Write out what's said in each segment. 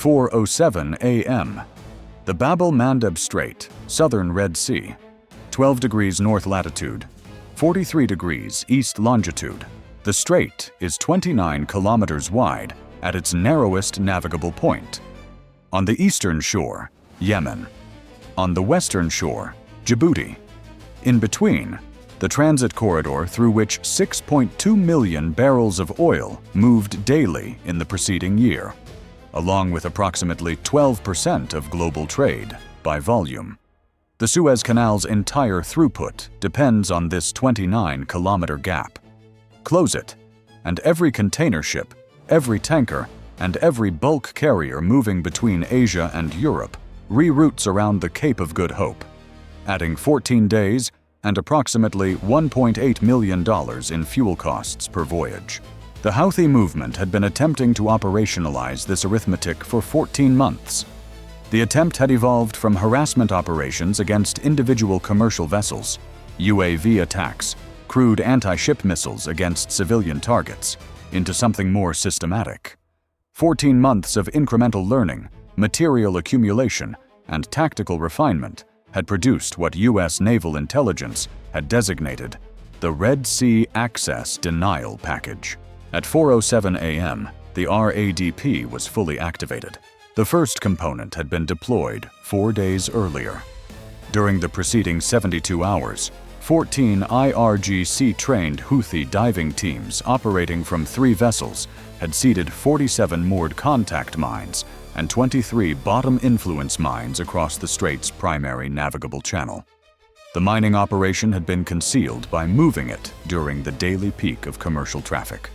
4:07 a.m. The Bab-el-Mandeb Strait, southern Red Sea, 12 degrees north latitude, 43 degrees east longitude. The strait is 29 kilometers wide at its narrowest navigable point. On the eastern shore, Yemen. On the western shore, Djibouti. In between, the transit corridor through which 6.2 million barrels of oil moved daily in the preceding year, along with approximately 12% of global trade by volume. The Suez Canal's entire throughput depends on this 29-kilometer gap. Close it, and every container ship, every tanker, and every bulk carrier moving between Asia and Europe reroutes around the Cape of Good Hope, adding 14 days and approximately $1.8 million in fuel costs per voyage. The Houthi movement had been attempting to operationalize this arithmetic for 14 months. The attempt had evolved from harassment operations against individual commercial vessels, UAV attacks, crude anti-ship missiles against civilian targets, into something more systematic. 14 months of incremental learning, material accumulation, and tactical refinement had produced what U.S. naval intelligence had designated the Red Sea Access Denial Package. At 4:07 a.m., the RADP was fully activated. The first component had been deployed 4 days earlier. During the preceding 72 hours, 14 IRGC-trained Houthi diving teams operating from 3 vessels had seeded 47 moored contact mines and 23 bottom influence mines across the strait's primary navigable channel. The mining operation had been concealed by moving it during the daily peak of commercial traffic.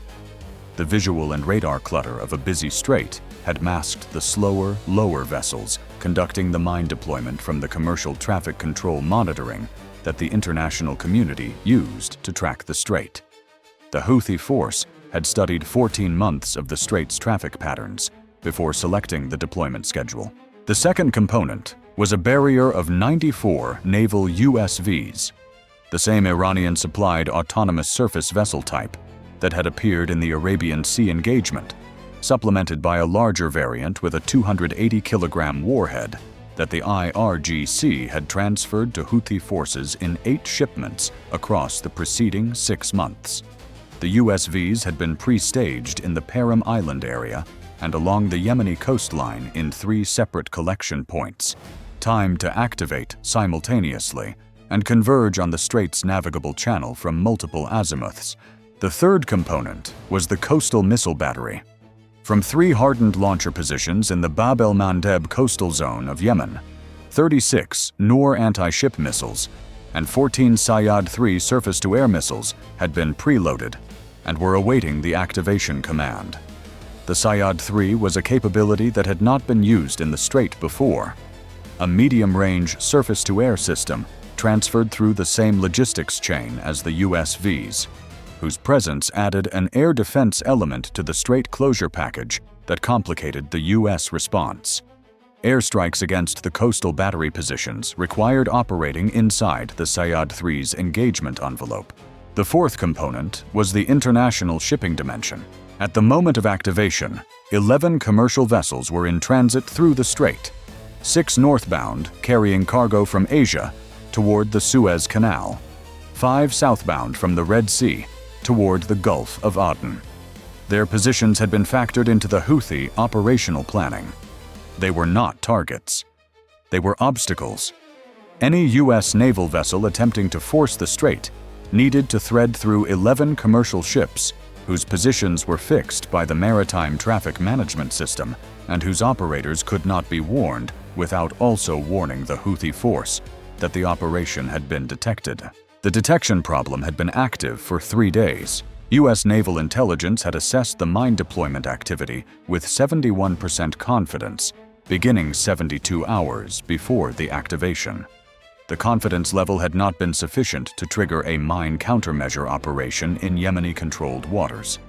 The visual and radar clutter of a busy strait had masked the slower, lower vessels conducting the mine deployment from the commercial traffic control monitoring that the international community used to track the strait. The Houthi force had studied 14 months of the strait's traffic patterns before selecting the deployment schedule. The second component was a barrier of 94 naval USVs, the same Iranian-supplied autonomous surface vessel type that had appeared in the Arabian Sea engagement, supplemented by a larger variant with a 280-kilogram warhead that the IRGC had transferred to Houthi forces in 8 shipments across the preceding 6 months. The USVs had been pre-staged in the Param Island area and along the Yemeni coastline in 3 separate collection points, timed to activate simultaneously and converge on the strait's navigable channel from multiple azimuths. The third component was the coastal missile battery. From 3 hardened launcher positions in the Bab-el-Mandeb coastal zone of Yemen, 36 Noor anti-ship missiles and 14 Sayyad-3 surface-to-air missiles had been preloaded and were awaiting the activation command. The Sayyad-3 was a capability that had not been used in the strait before, a medium-range surface-to-air system transferred through the same logistics chain as the USVs, whose presence added an air defense element to the strait closure package that complicated the U.S. response. Airstrikes against the coastal battery positions required operating inside the Sayyad-3's engagement envelope. The fourth component was the international shipping dimension. At the moment of activation, 11 commercial vessels were in transit through the strait, 6 northbound carrying cargo from Asia toward the Suez Canal, 5 southbound from the Red Sea toward the Gulf of Aden. Their positions had been factored into the Houthi operational planning. They were not targets. They were obstacles. Any U.S. naval vessel attempting to force the strait needed to thread through 11 commercial ships whose positions were fixed by the Maritime Traffic Management System and whose operators could not be warned without also warning the Houthi force that the operation had been detected. The detection problem had been active for 3 days. U.S. naval intelligence had assessed the mine deployment activity with 71% confidence, beginning 72 hours before the activation. The confidence level had not been sufficient to trigger a mine countermeasure operation in Yemeni-controlled waters.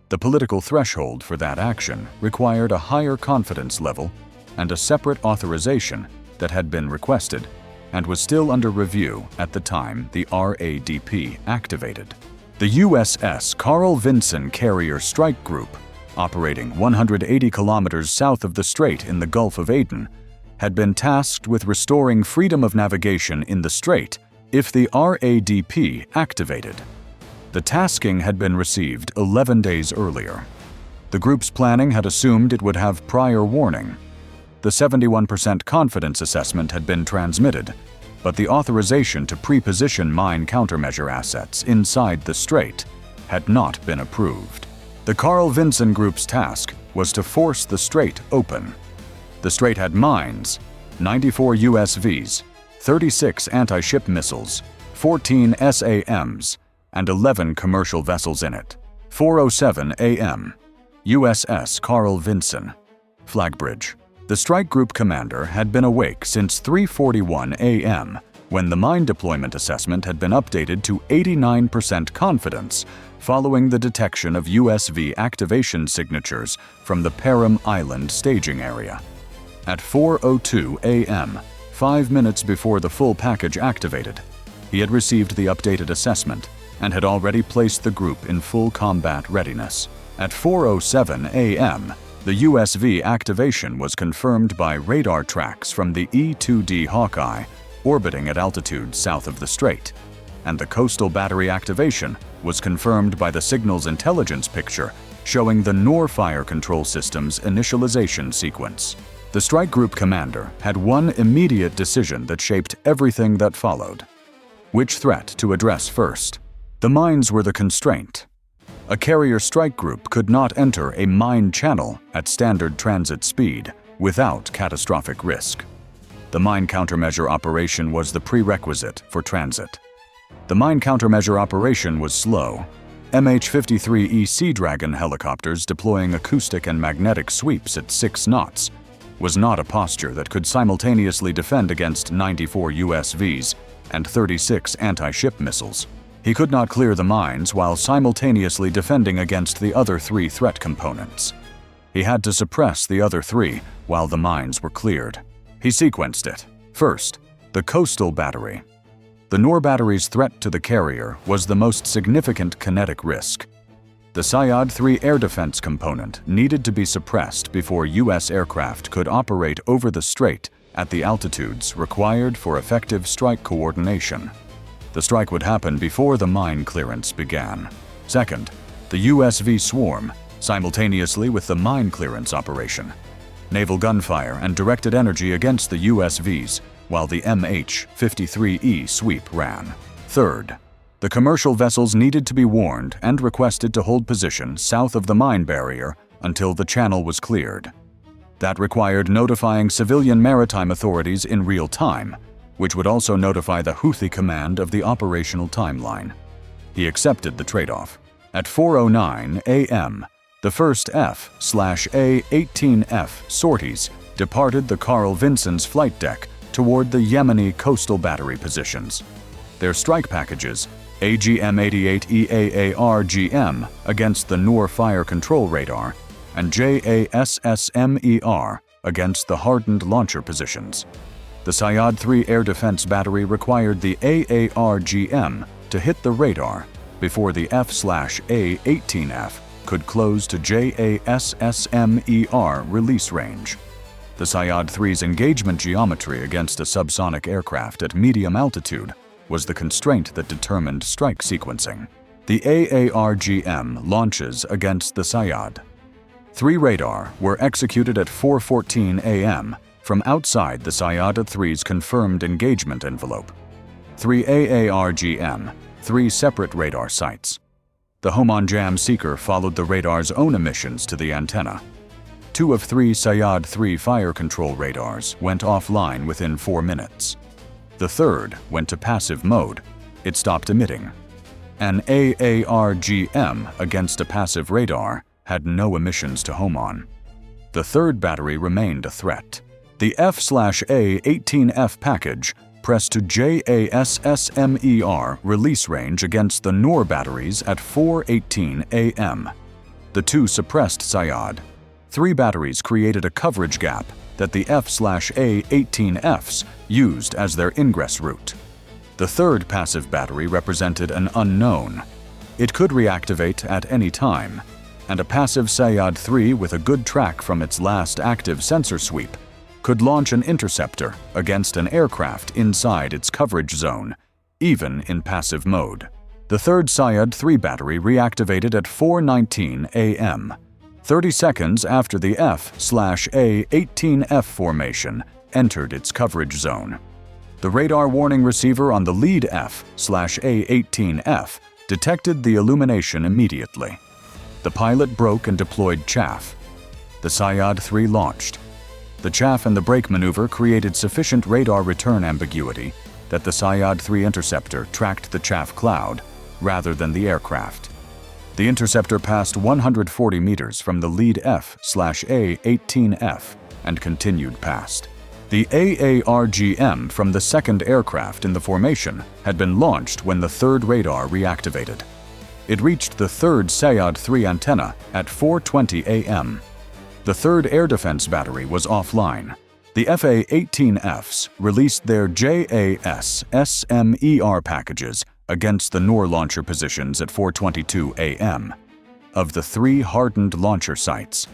The political threshold for that action required a higher confidence level and a separate authorization that had been requested and was still under review at the time the RADP activated. The USS Carl Vinson Carrier Strike Group operating 180 kilometers south of the strait in the Gulf of Aden, had been tasked with restoring freedom of navigation in the strait if the RADP activated. The tasking had been received 11 days earlier. The group's planning had assumed it would have prior warning. The 71% confidence assessment had been transmitted, but the authorization to pre-position mine countermeasure assets inside the strait had not been approved. The Carl Vinson group's task was to force the strait open. The strait had mines, 94 USVs, 36 anti-ship missiles, 14 SAMs, and 11 commercial vessels in it. 4:07 a.m. USS Carl Vinson. Flag bridge. The strike group commander had been awake since 3:41 a.m. when the mine deployment assessment had been updated to 89% confidence following the detection of USV activation signatures from the Param Island staging area. At 4:02 a.m., 5 minutes before the full package activated, he had received the updated assessment and had already placed the group in full combat readiness. At 4:07 a.m., the USV activation was confirmed by radar tracks from the E-2D Hawkeye orbiting at altitude south of the strait, and the coastal battery activation was confirmed by the signals intelligence picture showing the Noor fire control system's initialization sequence. The strike group commander had one immediate decision that shaped everything that followed. Which threat to address first? The mines were the constraint. A carrier strike group could not enter a mine channel at standard transit speed without catastrophic risk. The mine countermeasure operation was the prerequisite for transit. The mine countermeasure operation was slow. MH-53E Sea Dragon helicopters deploying acoustic and magnetic sweeps at 6 knots was not a posture that could simultaneously defend against 94 USVs and 36 anti-ship missiles. He could not clear the mines while simultaneously defending against the other 3 threat components. He had to suppress the other 3 while the mines were cleared. He sequenced it. First, the coastal battery. The Noor battery's threat to the carrier was the most significant kinetic risk. The Sayyad-3 air defense component needed to be suppressed before U.S. aircraft could operate over the strait at the altitudes required for effective strike coordination. The strike would happen before the mine clearance began. Second, the USV swarm, simultaneously with the mine clearance operation. Naval gunfire and directed energy against the USVs, while the MH-53E sweep ran. Third, the commercial vessels needed to be warned and requested to hold position south of the mine barrier until the channel was cleared. That required notifying civilian maritime authorities in real time, which would also notify the Houthi command of the operational timeline. He accepted the trade-off. At 4:09 a.m., the first F/A-18F sorties departed the Carl Vinson's flight deck toward the Yemeni coastal battery positions. Their strike packages, AGM-88 AARGM against the Noor fire control radar, and JASSM-ER against the hardened launcher positions. The Sayyad-3 air defense battery required the AARGM to hit the radar before the F/A-18F could close to JASSM-ER release range. The Sayyad-3's engagement geometry against a subsonic aircraft at medium altitude was the constraint that determined strike sequencing. The AARGM launches against the Sayyad. 3 radar were executed at 4:14 a.m. from outside the Sayyad-3's confirmed engagement envelope. 3 AARGM, 3 separate radar sites. The AARGM seeker followed the radar's own emissions to the antenna. 2 of 3 Sayyad-3 fire control radars went offline within 4 minutes. The third went to passive mode. It stopped emitting. An AARGM against a passive radar had no emissions to home on. The third battery remained a threat. The F/A-18F package pressed to JASSM-ER release range against the Noor batteries at 4:18 a.m. The 2 suppressed Sayyad. 3 batteries created a coverage gap that the F/A-18Fs used as their ingress route. The third passive battery represented an unknown. It could reactivate at any time. and a passive Sayyad-3 with a good track from its last active sensor sweep could launch an interceptor against an aircraft inside its coverage zone, even in passive mode. The third Sayyad-3 battery reactivated at 4:19 a.m., 30 seconds after the F/A-18F formation entered its coverage zone. The radar warning receiver on the lead F/A-18F detected the illumination immediately. The pilot broke and deployed chaff. The Sayyad-3 launched. The chaff and the brake maneuver created sufficient radar return ambiguity that the Sayyad-3 interceptor tracked the chaff cloud rather than the aircraft. The interceptor passed 140 meters from the lead F/A-18F and continued past. The AARGM from the second aircraft in the formation had been launched when the third radar reactivated. It reached the third Sayyad-3 antenna at 4:20 a.m. The third air defense battery was offline. The FA-18Fs released their JASSM-ER packages against the Noor launcher positions at 4:22 a.m. Of the 3 hardened launcher sites,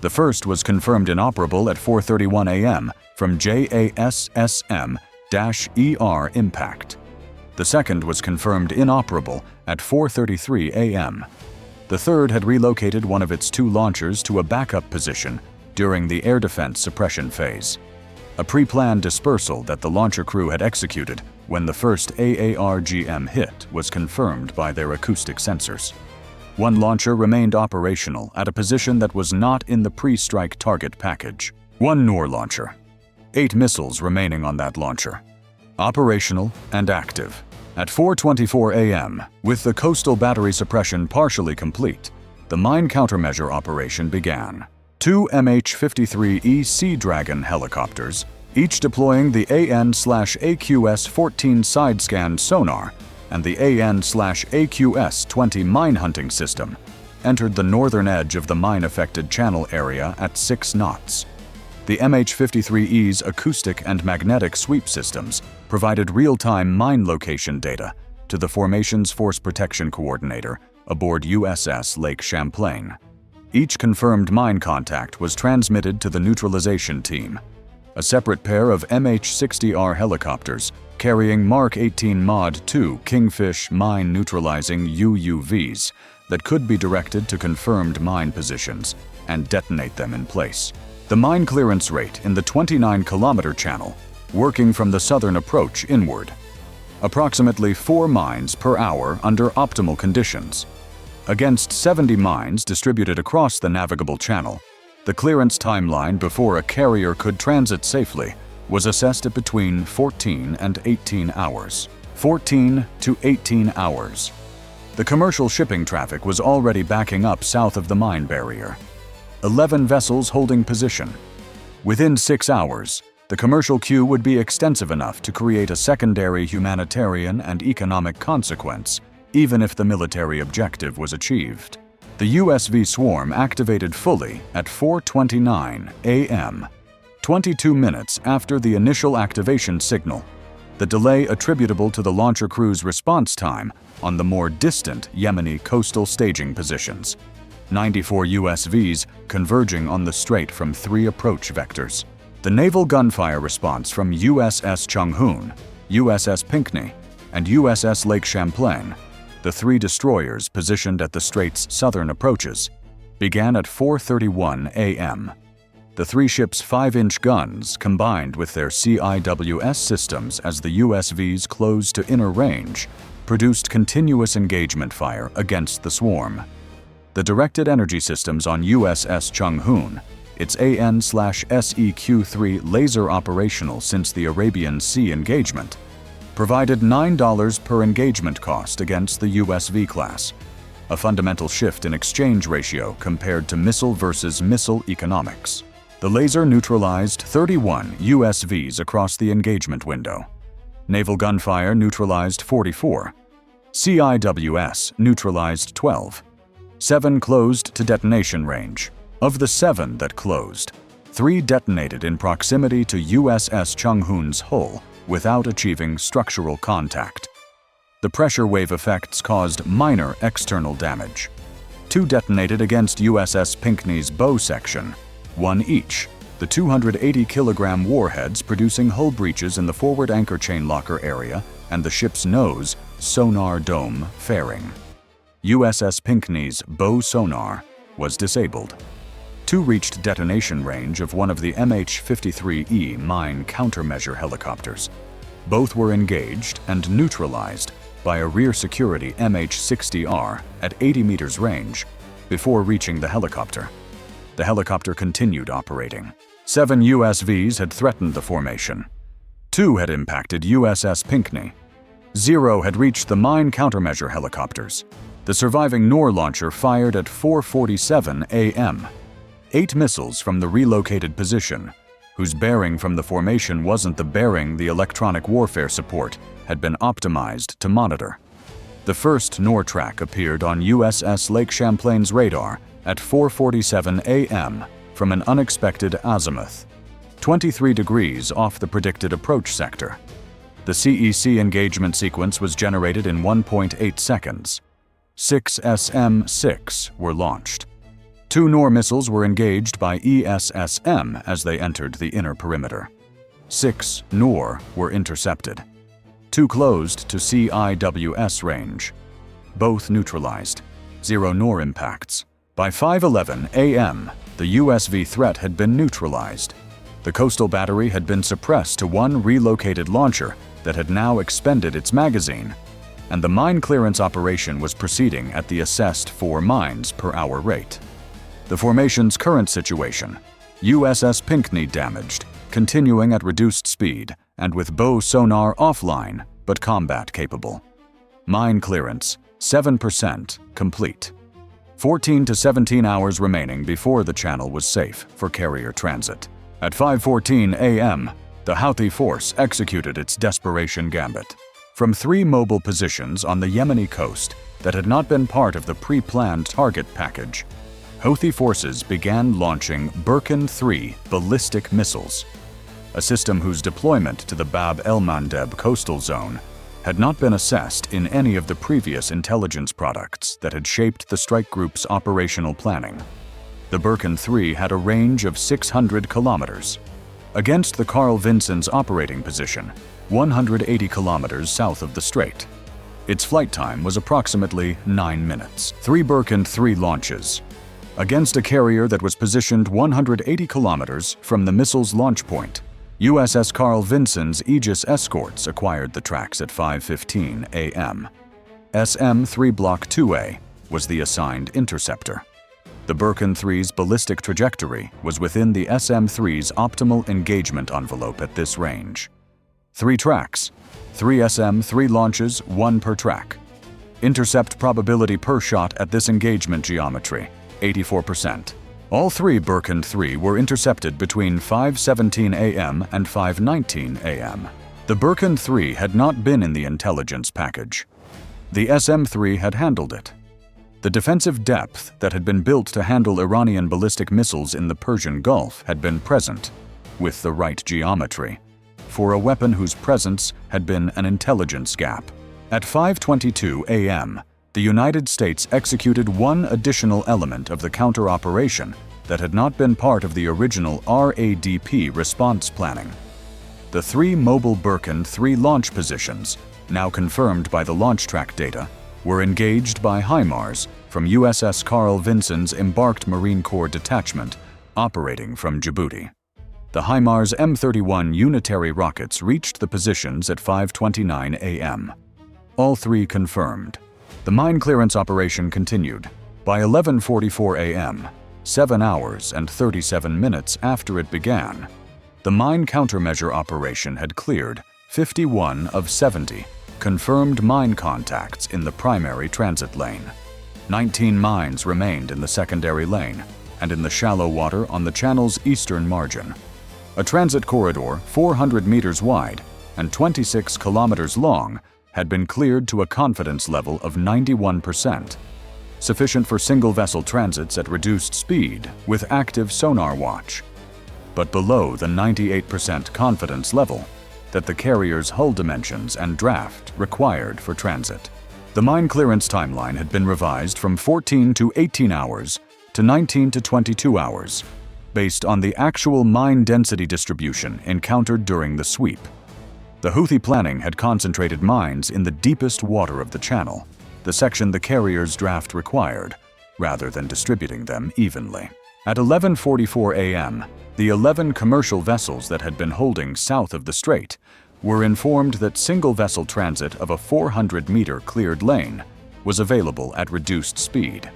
the first was confirmed inoperable at 4:31 a.m. from JASSM-ER impact. The second was confirmed inoperable at 4:33 a.m. The third had relocated one of its 2 launchers to a backup position during the air defense suppression phase, a pre-planned dispersal that the launcher crew had executed when the first AARGM hit was confirmed by their acoustic sensors. 1 launcher remained operational at a position that was not in the pre-strike target package. 1 Noor launcher. 8 missiles remaining on that launcher. Operational and active. At 4:24 a.m., with the coastal battery suppression partially complete, the mine countermeasure operation began. 2 MH-53E Sea Dragon helicopters, each deploying the AN/AQS-14 side-scan sonar and the AN/AQS-20 mine hunting system, entered the northern edge of the mine-affected channel area at 6 knots. The MH-53E's acoustic and magnetic sweep systems provided real-time mine location data to the formation's Force Protection Coordinator aboard USS Lake Champlain. Each confirmed mine contact was transmitted to the neutralization team, a separate pair of MH-60R helicopters carrying Mark 18 Mod 2 Kingfish mine-neutralizing UUVs that could be directed to confirmed mine positions and detonate them in place. The mine clearance rate in the 29-kilometer channel, working from the southern approach inward. Approximately 4 mines per hour under optimal conditions. Against 70 mines distributed across the navigable channel, the clearance timeline before a carrier could transit safely was assessed at between 14 and 18 hours. 14 to 18 hours. The commercial shipping traffic was already backing up south of the mine barrier. 11 vessels holding position. Within 6 hours, the commercial queue would be extensive enough to create a secondary humanitarian and economic consequence, even if the military objective was achieved. The USV swarm activated fully at 4:29 a.m., 22 minutes after the initial activation signal, the delay attributable to the launcher crew's response time on the more distant Yemeni coastal staging positions. 94 USVs converging on the strait from 3 approach vectors. The naval gunfire response from USS Chung-hoon, USS Pinckney, and USS Lake Champlain, the 3 destroyers positioned at the strait's southern approaches, began at 4:31 a.m. The 3 ships' 5-inch guns, combined with their CIWS systems as the USVs closed to inner range, produced continuous engagement fire against the swarm. The directed energy systems on USS Chung-hoon, its AN/SEQ-3 laser operational since the Arabian Sea engagement, provided $9 per engagement cost against the USV class, a fundamental shift in exchange ratio compared to missile versus missile economics. The laser neutralized 31 USVs across the engagement window. Naval gunfire neutralized 44. CIWS neutralized 12. 7 closed to detonation range. Of the 7 that closed, 3 detonated in proximity to USS Chung-hoon's hull without achieving structural contact. The pressure wave effects caused minor external damage. 2 detonated against USS Pinckney's bow section, 1 each, the 280-kilogram warheads producing hull breaches in the forward anchor chain locker area and the ship's nose, sonar dome, fairing. USS Pinckney's bow sonar was disabled. 2 reached detonation range of one of the MH-53E mine countermeasure helicopters. Both were engaged and neutralized by a rear security MH-60R at 80 meters range before reaching the helicopter. The helicopter continued operating. 7 USVs had threatened the formation. 2 had impacted USS Pinckney. 0 had reached the mine countermeasure helicopters. The surviving Noor launcher fired at 4:47 a.m. 8 missiles from the relocated position, whose bearing from the formation wasn't the bearing the electronic warfare support had been optimized to monitor. The first Noor track appeared on USS Lake Champlain's radar at 4:47 a.m. from an unexpected azimuth, 23 degrees off the predicted approach sector. The CEC engagement sequence was generated in 1.8 seconds. 6 SM-6 were launched. 2 Noor missiles were engaged by ESSM as they entered the inner perimeter. 6 Noor were intercepted. 2 closed to CIWS range. Both neutralized. 0 Noor impacts. By 5:11 a.m., the USV threat had been neutralized. The coastal battery had been suppressed to 1 relocated launcher that had now expended its magazine, and the mine clearance operation was proceeding at the assessed 4 mines per hour rate. The formation's current situation: USS Pinckney damaged, continuing at reduced speed and with bow sonar offline but combat capable. Mine clearance 7% complete. 14 to 17 hours remaining before the channel was safe for carrier transit. At 5:14 a.m., the Houthi force executed its desperation gambit. From 3 mobile positions on the Yemeni coast that had not been part of the pre-planned target package, Houthi forces began launching Burkan-3 ballistic missiles, a system whose deployment to the Bab-el-Mandeb coastal zone had not been assessed in any of the previous intelligence products that had shaped the strike group's operational planning. The Burkan-3 had a range of 600 kilometers. Against the Carl Vinson's operating position, 180 kilometers south of the strait. Its flight time was approximately 9 minutes. 3 Burkan-3 launches. Against a carrier that was positioned 180 kilometers from the missile's launch point, USS Carl Vinson's Aegis escorts acquired the tracks at 5:15 a.m. SM-3 Block 2A was the assigned interceptor. The Burkan-3's ballistic trajectory was within the SM-3's optimal engagement envelope at this range. 3 tracks, 3 SM-3 launches, 1 per track. Intercept probability per shot at this engagement geometry, 84%. All 3 Burkan-3 were intercepted between 5:17 a.m. and 5:19 a.m. The Burkan-3 had not been in the intelligence package. The SM-3 had handled it. The defensive depth that had been built to handle Iranian ballistic missiles in the Persian Gulf had been present, with the right geometry, for a weapon whose presence had been an intelligence gap. At 5:22 a.m., the United States executed 1 additional element of the counter-operation that had not been part of the original RADP response planning. The 3 mobile Burkan-3 launch positions, now confirmed by the launch track data, were engaged by HIMARS from USS Carl Vinson's embarked Marine Corps detachment operating from Djibouti. The HIMARS M31 unitary rockets reached the positions at 5:29 a.m. All 3 confirmed. The mine clearance operation continued. By 11:44 a.m., 7 hours and 37 minutes after it began, the mine countermeasure operation had cleared 51 of 70 confirmed mine contacts in the primary transit lane. 19 mines remained in the secondary lane and in the shallow water on the channel's eastern margin. A transit corridor 400 meters wide and 26 kilometers long had been cleared to a confidence level of 91%, sufficient for single-vessel transits at reduced speed with active sonar watch, but below the 98% confidence level that the carrier's hull dimensions and draft required for transit. The mine clearance timeline had been revised from 14 to 18 hours to 19 to 22 hours, based on the actual mine density distribution encountered during the sweep. The Houthi planning had concentrated mines in the deepest water of the channel, the section the carrier's draft required, rather than distributing them evenly. At 11:44 a.m., the 11 commercial vessels that had been holding south of the strait were informed that single-vessel transit of a 400-meter cleared lane was available at reduced speed.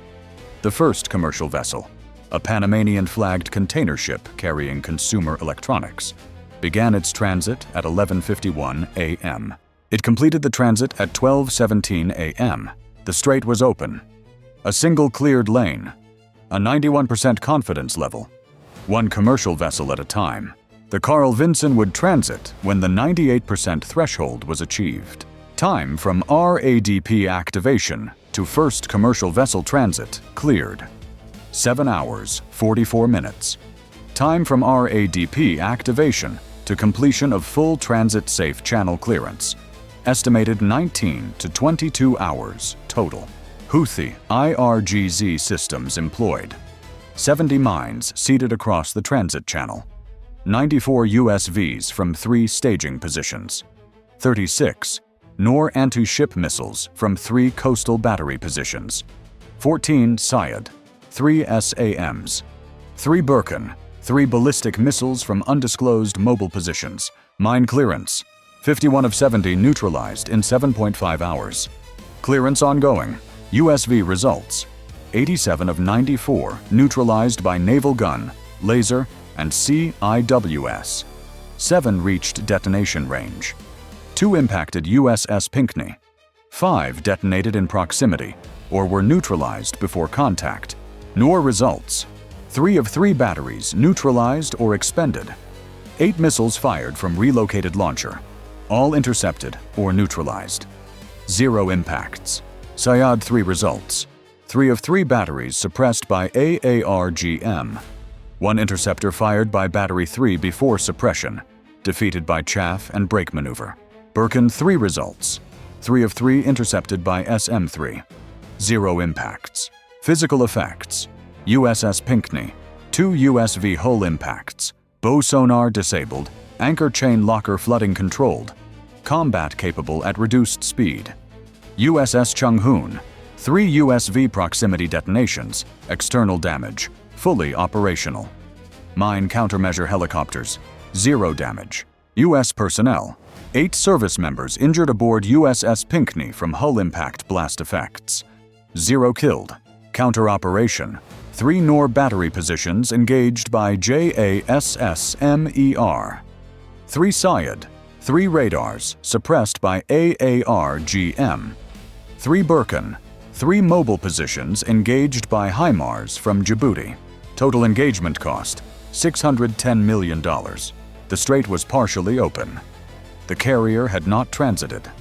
The first commercial vessel, a Panamanian-flagged container ship carrying consumer electronics, began its transit at 11:51 a.m. It completed the transit at 12:17 a.m. The strait was open. A single cleared lane. A 91% confidence level. One commercial vessel at a time. The Carl Vinson would transit when the 98% threshold was achieved. Time from RADP activation to first commercial vessel transit cleared. 7 hours, 44 minutes. Time from RADP activation to completion of full transit safe channel clearance. Estimated 19 to 22 hours total. Houthi AARGM systems employed. 70 mines seated across the transit channel. 94 USVs from 3 staging positions. 36 Noor anti-ship missiles from 3 coastal battery positions. 14 Sayyad-3 SAMs. 3 Burkan, 3 ballistic missiles from undisclosed mobile positions. Mine clearance. 51 of 70 neutralized in 7.5 hours. Clearance ongoing. USV results. 87 of 94 neutralized by naval gun, laser, and CIWS. 7 reached detonation range. 2 impacted USS Pinckney. 5 detonated in proximity or were neutralized before contact. Noor results. 3 of 3 batteries neutralized or expended. 8 missiles fired from relocated launcher. All intercepted or neutralized. 0 impacts. Sayyad-3 results. 3 of 3 batteries suppressed by AARGM. 1 interceptor fired by Battery 3 before suppression, defeated by chaff and brake maneuver. Burkan 3 results. 3 of 3 intercepted by SM-3. 0 impacts. Physical effects. USS Pinckney. 2 USV hull impacts. Bow sonar disabled. Anchor chain locker flooding controlled. Combat capable at reduced speed. USS Chung-hoon. 3 USV proximity detonations. External damage. Fully operational. Mine countermeasure helicopters. 0 damage. U.S. personnel. 8 service members injured aboard USS Pinckney from hull impact blast effects. 0 killed. Counter-operation. 3 Noor battery positions engaged by JASSM-ER. 3 Sayyad. 3 radars suppressed by AARGM. 3 Burkan. 3 mobile positions engaged by HIMARS from Djibouti. Total engagement cost, $610 million. The strait was partially open. The carrier had not transited.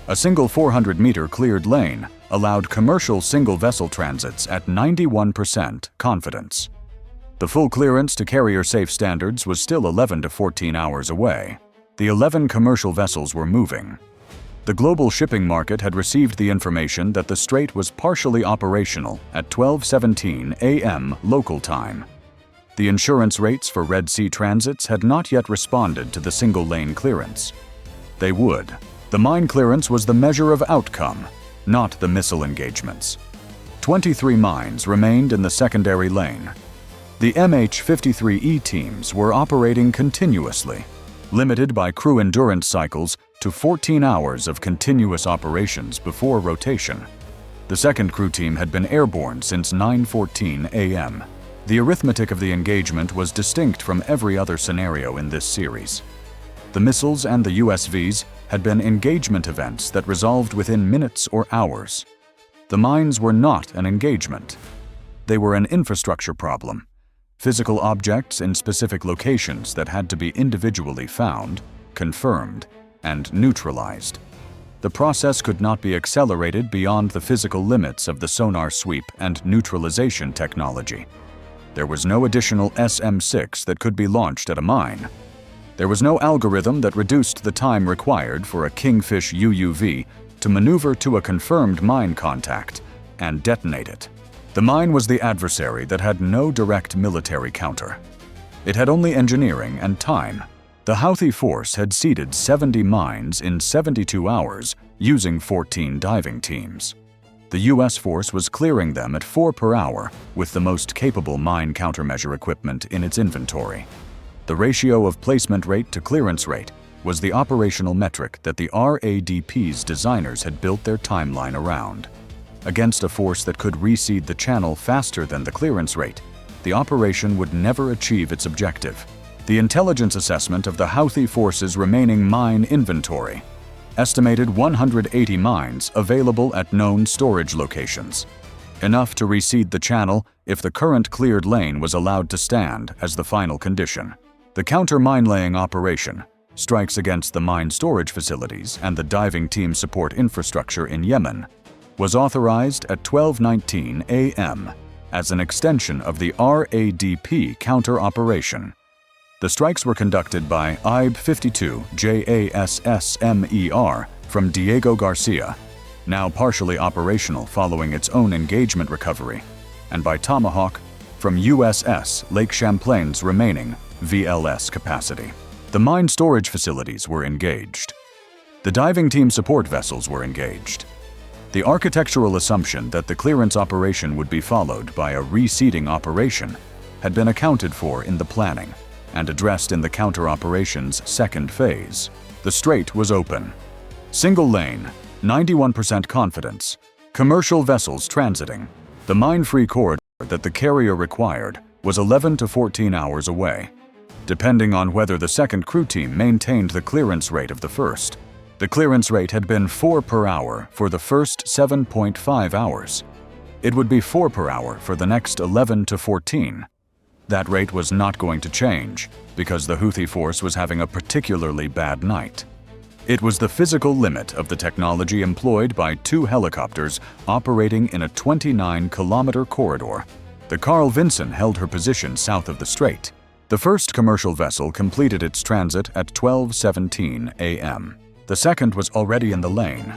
A single 400-meter cleared lane allowed commercial single-vessel transits at 91% confidence. The full clearance to carrier-safe standards was still 11 to 14 hours away. The 11 commercial vessels were moving. The global shipping market had received the information that the strait was partially operational at 12:17 a.m. local time. The insurance rates for Red Sea transits had not yet responded to the single-lane clearance. They would. The mine clearance was the measure of outcome, not the missile engagements. 23 mines remained in the secondary lane. The MH-53E teams were operating continuously, limited by crew endurance cycles to 14 hours of continuous operations before rotation. The second crew team had been airborne since 9:14 a.m. The arithmetic of the engagement was distinct from every other scenario in this series. The missiles and the USVs had been engagement events that resolved within minutes or hours. The mines were not an engagement. They were an infrastructure problem. Physical objects in specific locations that had to be individually found, confirmed, and neutralized. The process could not be accelerated beyond the physical limits of the sonar sweep and neutralization technology. There was no additional SM-6 that could be launched at a mine. There was no algorithm that reduced the time required for a Kingfish UUV to maneuver to a confirmed mine contact and detonate it. The mine was the adversary that had no direct military counter. It had only engineering and time. The Houthi force had seeded 70 mines in 72 hours using 14 diving teams. The U.S. force was clearing them at 4 per hour with the most capable mine countermeasure equipment in its inventory. The ratio of placement rate to clearance rate was the operational metric that the RADP's designers had built their timeline around. Against a force that could reseed the channel faster than the clearance rate, the operation would never achieve its objective. The intelligence assessment of the Houthi force's remaining mine inventory estimated 180 mines available at known storage locations, enough to reseed the channel if the current cleared lane was allowed to stand as the final condition. The counter-mine-laying operation strikes against the mine storage facilities and the diving team support infrastructure in Yemen was authorized at 12:19 a.m. as an extension of the RADP counter-operation. The strikes were conducted by IB-52 JASSM-ER from Diego Garcia, now partially operational following its own engagement recovery, and by Tomahawk from USS Lake Champlain's remaining VLS capacity. The mine storage facilities were engaged. The diving team support vessels were engaged. The architectural assumption that the clearance operation would be followed by a reseeding operation had been accounted for in the planning and addressed in the counter-operations second phase. The strait was open. Single lane, 91% confidence, commercial vessels transiting. The mine-free corridor that the carrier required was 11 to 14 hours away, depending on whether the second crew team maintained the clearance rate of the first. The clearance rate had been 4 per hour for the first 7.5 hours. It would be 4 per hour for the next 11 to 14. That rate was not going to change because the Houthi force was having a particularly bad night. It was the physical limit of the technology employed by 2 helicopters operating in a 29-kilometer corridor. The Carl Vinson held her position south of the strait. The first commercial vessel completed its transit at 12:17 a.m. The second was already in the lane.